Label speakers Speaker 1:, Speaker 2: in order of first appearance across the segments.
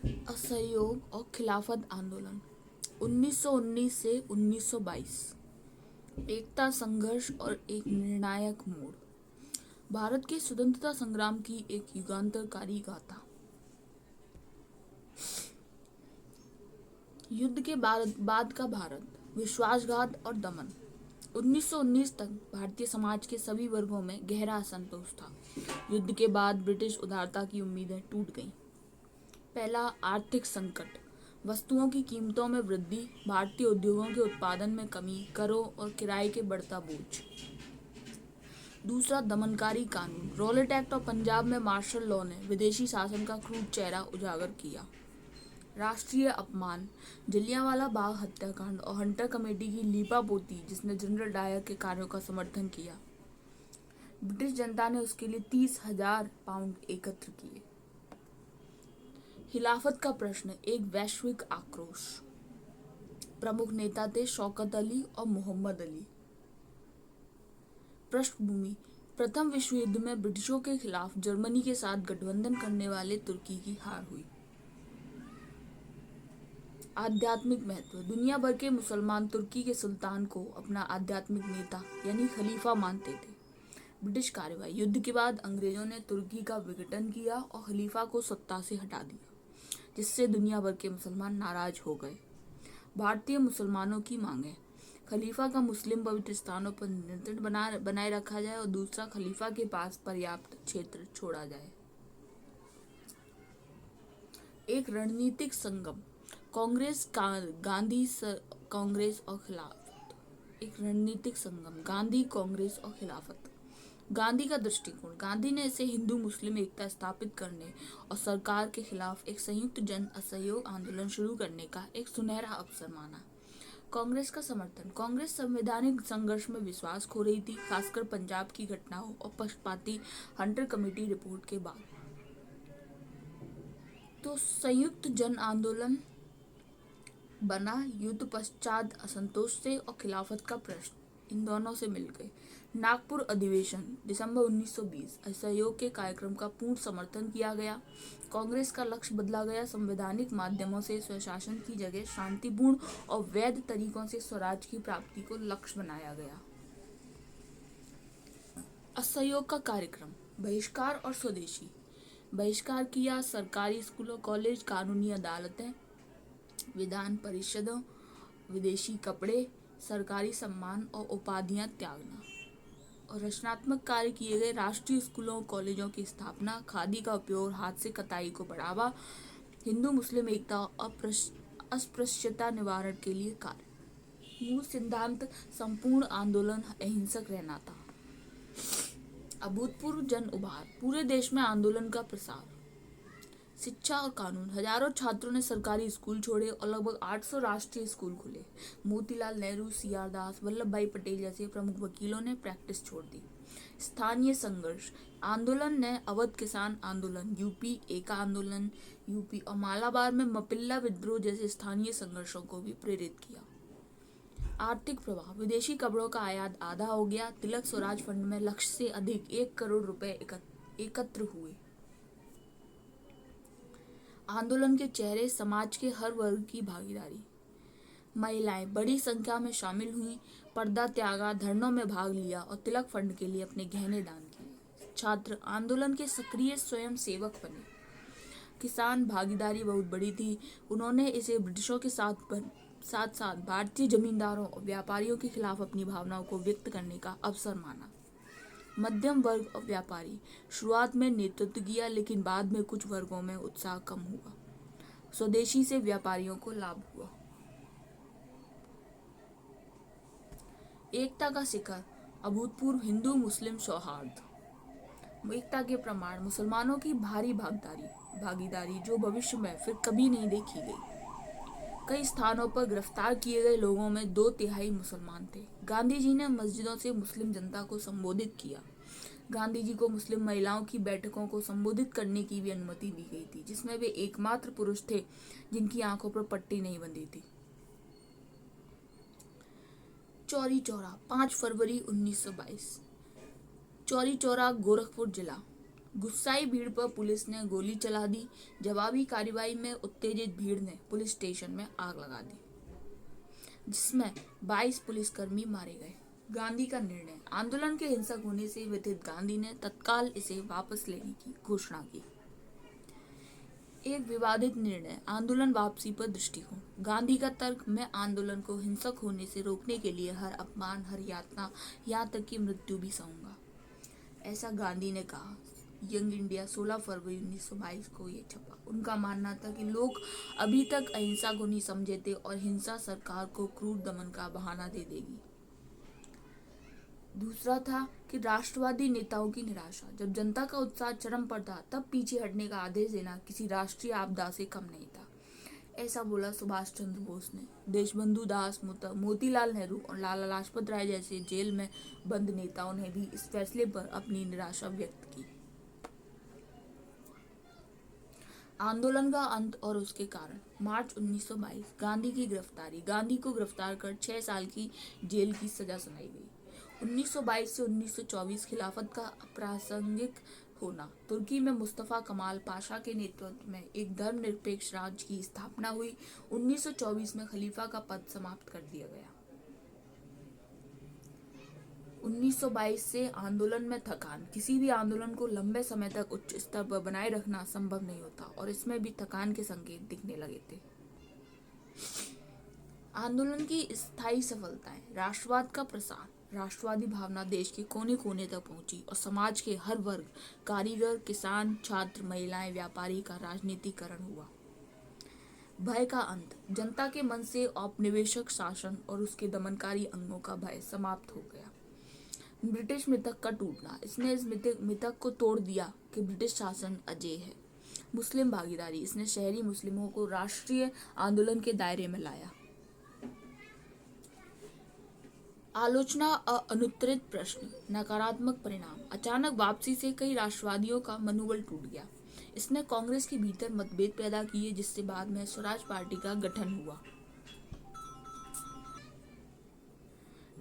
Speaker 1: असहयोग और खिलाफत आंदोलन 1919 से 1922। एकता संघर्ष और एक निर्णायक मोड़। भारत के स्वतंत्रता संग्राम की एक युगांतरकारी गाथा। युद्ध के बाद का भारत, विश्वासघात और दमन। 1919 तक भारतीय समाज के सभी वर्गों में गहरा असंतोष था। युद्ध के बाद ब्रिटिश उदारता की उम्मीदें टूट गईं। पहला, आर्थिक संकट। वस्तुओं की कीमतों में वृद्धि, भारतीय उद्योगों के उत्पादन में कमी, करों और किराए के बढ़ता बोझ। दूसरा, दमनकारी कानून। रॉलेट एक्ट और पंजाब में मार्शल लॉ ने विदेशी शासन का क्रूर चेहरा उजागर किया। राष्ट्रीय अपमान। जलियांवाला बाग हत्याकांड और हंटर कमेटी की लीपापोती, जिसने जनरल डायर के कार्यों का समर्थन किया। ब्रिटिश जनता ने उसके लिए 30,000 पाउंड एकत्र किए। खिलाफत का प्रश्न, एक वैश्विक आक्रोश। प्रमुख नेता थे शौकत अली और मोहम्मद अली। पृष्ठभूमि, प्रथम विश्व युद्ध में ब्रिटिशों के खिलाफ जर्मनी के साथ गठबंधन करने वाले तुर्की की हार हुई। आध्यात्मिक महत्व। दुनिया भर के मुसलमान तुर्की के सुल्तान को अपना आध्यात्मिक नेता यानी खलीफा मानते थे। ब्रिटिश कार्रवाई। युद्ध के बाद अंग्रेजों ने तुर्की का विघटन किया और खलीफा को सत्ता से हटा दिया, जिससे दुनिया भर के मुसलमान नाराज हो गए। भारतीय मुसलमानों की मांगें। खलीफा का मुस्लिम पवित्र स्थानों पर नियंत्रण बनाए रखा जाए और दूसरा, खलीफा के पास पर्याप्त क्षेत्र छोड़ा जाए। एक रणनीतिक संगम। कांग्रेस गांधी कांग्रेस और खिलाफत। एक रणनीतिक संगम, गांधी, कांग्रेस और खिलाफत। गांधी का दृष्टिकोण। गांधी ने इसे हिंदू मुस्लिम एकता स्थापित करने और सरकार के खिलाफ एक संयुक्त जन असहयोग आंदोलन शुरू करने का एक सुनहरा अवसर माना। कांग्रेस का समर्थन। कांग्रेस संवैधानिक संघर्ष में विश्वास खो रही थी, खासकर पंजाब की घटनाओं और पक्षपाती हंटर कमेटी रिपोर्ट के बाद। तो संयुक्त जन आंदोलन बना। युद्ध पश्चात असंतोष से और खिलाफत का प्रश्न इन दोनों से मिल गए। नागपुर अधिवेशन दिसंबर 1920। असहयोग के कार्यक्रम का पूर्ण समर्थन किया गया। कांग्रेस का लक्ष्य बदला गया। संवैधानिक माध्यमों से स्वशासन की जगह शांतिपूर्ण और वैध तरीकों से स्वराज की प्राप्ति को लक्ष्य बनाया गया। असहयोग का कार्यक्रम। बहिष्कार और स्वदेशी। बहिष्कार किया। सरकारी स्कूलों, कॉलेज, कानूनी अदालतें, विधान परिषदों, विदेशी कपड़े, सरकारी सम्मान और उपाधियां त्यागना। और रचनात्मक कार्य किए गए। राष्ट्रीय स्कूलों, कॉलेजों की स्थापना, खादी का उपयोग, हाथ से कताई को बढ़ावा, हिंदू मुस्लिम एकता और अस्पृश्यता निवारण के लिए कार्य। मूल सिद्धांत, संपूर्ण आंदोलन अहिंसक रहना था। अभूतपूर्व जन उभार। पूरे देश में आंदोलन का प्रसार। शिक्षा और कानून। हजारों छात्रों ने सरकारी स्कूल छोड़े और लगभग 800 राष्ट्रीय स्कूल खुले। मोतीलाल नेहरू, सी.आर. दास, वल्लभ भाई पटेल जैसे प्रमुख वकीलों ने प्रैक्टिस छोड़ दी। स्थानीय संघर्ष। आंदोलन ने अवध किसान आंदोलन, यूपी एका आंदोलन यूपी और मालाबार में मपिल्ला विद्रोह जैसे स्थानीय संघर्षों को भी प्रेरित किया। आर्थिक प्रभाव। विदेशी कपड़ों का आयात आधा हो गया। तिलक स्वराज फंड में लक्ष्य से अधिक 1 करोड़ रुपए एकत्र हुए। आंदोलन के चेहरे। समाज के हर वर्ग की भागीदारी। महिलाएं बड़ी संख्या में शामिल हुईं, पर्दा त्यागा, धरनों में भाग लिया और तिलक फंड के लिए अपने गहने दान किए। छात्र आंदोलन के सक्रिय स्वयं सेवक बने। किसान भागीदारी बहुत बड़ी थी। उन्होंने इसे ब्रिटिशों के साथ साथ भारतीय जमींदारों और व्यापारियों के खिलाफ अपनी भावनाओं को व्यक्त करने का अवसर माना। मध्यम वर्ग और व्यापारी। शुरुआत में नेतृत्व किया, लेकिन बाद में कुछ वर्गों में उत्साह कम हुआ। स्वदेशी से व्यापारियों को लाभ हुआ। एकता का शिखर। अभूतपूर्व हिंदू मुस्लिम सौहार्द। एकता के प्रमाण। मुसलमानों की भारी भागीदारी जो भविष्य में फिर कभी नहीं देखी गई। कई स्थानों पर गिरफ्तार किए गए लोगों में 2/3 मुसलमान थे। गांधी जी ने मस्जिदों से मुस्लिम जनता को संबोधित किया। गांधी जी को मुस्लिम महिलाओं की बैठकों को संबोधित करने की भी अनुमति दी गई थी, जिसमें वे एकमात्र पुरुष थे जिनकी आंखों पर पट्टी नहीं बंधी थी। चौरी चौरा 5 फरवरी 1922। चौरी चौरा गोरखपुर जिला। गुस्साई भीड़ पर पुलिस ने गोली चला दी। जवाबी कार्रवाई में उत्तेजित भीड़ ने पुलिस स्टेशन में आग लगा दी, जिसमें 22 पुलिसकर्मी मारे गए। गांधी का निर्णय। आंदोलन के हिंसक होने से व्यथित गांधी ने तत्काल इसे वापस लेने की घोषणा की। एक विवादित निर्णय, आंदोलन वापसी पर दृष्टिकोण। गांधी का तर्क, मैं आंदोलन को हिंसक होने से रोकने के लिए हर अपमान, हर यातना, यहाँ तक कि मृत्यु भी सहूंगा, ऐसा गांधी ने कहा। यंग इंडिया 16 फरवरी 1922 को ये छपा। उनका मानना था कि लोग अभी तक अहिंसा को नहीं समझे थे और हिंसा सरकार को क्रूर दमन का बहाना दे देगी। दूसरा था कि राष्ट्रवादी नेताओं की निराशा। जब जनता का उत्साह चरम पर था, तब पीछे हटने का आदेश देना किसी राष्ट्रीय आपदा से कम नहीं था, ऐसा बोला सुभाष चंद्र बोस ने। देशबंधु दास, मोतीलाल नेहरू और लाला लाजपत राय जैसे जेल में बंद नेताओं ने भी इस फैसले पर अपनी निराशा व्यक्त की। आंदोलन का अंत और उसके कारण। मार्च 1922, गांधी की गिरफ्तारी। गांधी को गिरफ्तार कर 6 साल की जेल की सजा सुनाई गई। 1922 से 1924 खिलाफत का अप्रासंगिक होना। तुर्की में मुस्तफा कमाल पाशा के नेतृत्व में एक धर्मनिरपेक्ष राज्य की स्थापना हुई। 1924 में खलीफा का पद समाप्त कर दिया गया। 1922 से आंदोलन में थकान। किसी भी आंदोलन को लंबे समय तक उच्च स्तर पर बनाए रखना संभव नहीं होता और इसमें भी थकान के संकेत दिखने लगे थे। आंदोलन की स्थायी सफलताएं। राष्ट्रवाद का प्रसार। राष्ट्रवादी भावना देश के कोने कोने तक पहुंची और समाज के हर वर्ग, कारीगर, किसान, छात्र, महिलाएं, व्यापारी का राजनीतिकरण हुआ। भय का अंत। जनता के मन से औपनिवेशिक शासन और उसके दमनकारी अंगों का भय समाप्त हो गया। ब्रिटिश मिथक का टूटना। इसने इस मिथक को तोड़ दिया कि ब्रिटिश शासन अजेय है। मुस्लिम भागीदारी। इसने शहरी मुस्लिमों को राष्ट्रीय आंदोलन के दायरे में लाया। आलोचना अनुत्तरित प्रश्न। नकारात्मक परिणाम। अचानक वापसी से कई राष्ट्रवादियों का मनोबल टूट गया। इसने कांग्रेस के भीतर मतभेद पैदा किए, जिससे बाद में स्वराज पार्टी का गठन हुआ।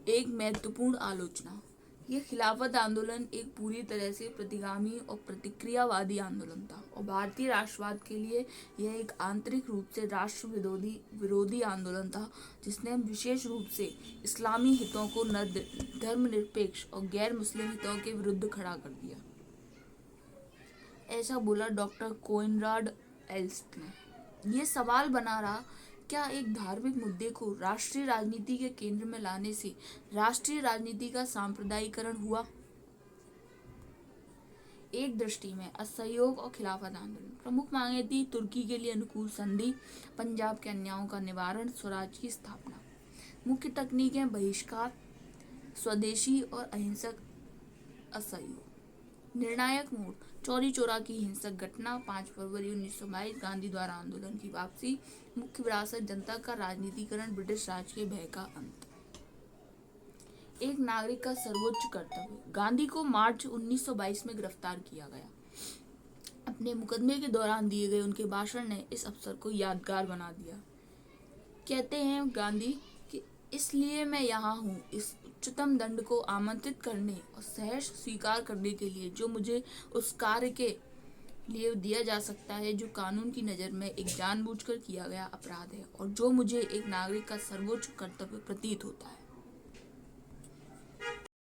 Speaker 1: एक महत्वपूर्ण आलोचना। यह खिलाफत आंदोलन एक पूरी तरह से प्रतिगामी और प्रतिक्रियावादी आंदोलन था और भारतीय राष्ट्रवाद के लिए यह एक आंतरिक रूप से राष्ट्र विरोधी आंदोलन था, जिसने विशेष रूप से इस्लामी हितों को धर्मनिरपेक्ष और गैर मुस्लिम हितों के विरुद्ध खड़ा कर दिया, ऐसा बोला डॉक्टर कोनराड एल्स्ट ने। ये सवाल बना रहा, क्या एक धार्मिक मुद्दे को राष्ट्रीय राजनीति के केंद्र में लाने से राष्ट्रीय राजनीति का सांप्रदायिकरण हुआ? एक दृष्टि में असहयोग और खिलाफत आंदोलन। प्रमुख मांगे थी तुर्की के लिए अनुकूल संधि, पंजाब के अन्यायों का निवारण, स्वराज की स्थापना। मुख्य तकनीकें बहिष्कार, स्वदेशी और अहिंसक असहयोग। निर्णायक मोड़। चौरी चौरा की हिंसक घटना। 5 फरवरी 1922 गांधी द्वारा आंदोलन की वापसी। मुख्य विरासत जनता का राजनीतिकरण, ब्रिटिश राज के भय का अंत। एक नागरिक का सर्वोच्च कर्तव्य। गांधी को मार्च 1922 में गिरफ्तार किया गया। अपने मुकदमे के दौरान दिए गए उनके भाषण ने इस अवसर को यादगार बना दिया। कहते हैं गांधी कि इसलिए मैं यहाँ हूँ, इस उच्चतम दंड को आमंत्रित करने और सहर्ष स्वीकार करने के लिए जो मुझे उस कार्य के लिए दिया जा सकता है जो कानून की नज़र में एक जानबूझकर किया गया अपराध है और जो मुझे एक नागरिक का सर्वोच्च कर्तव्य प्रतीत होता है।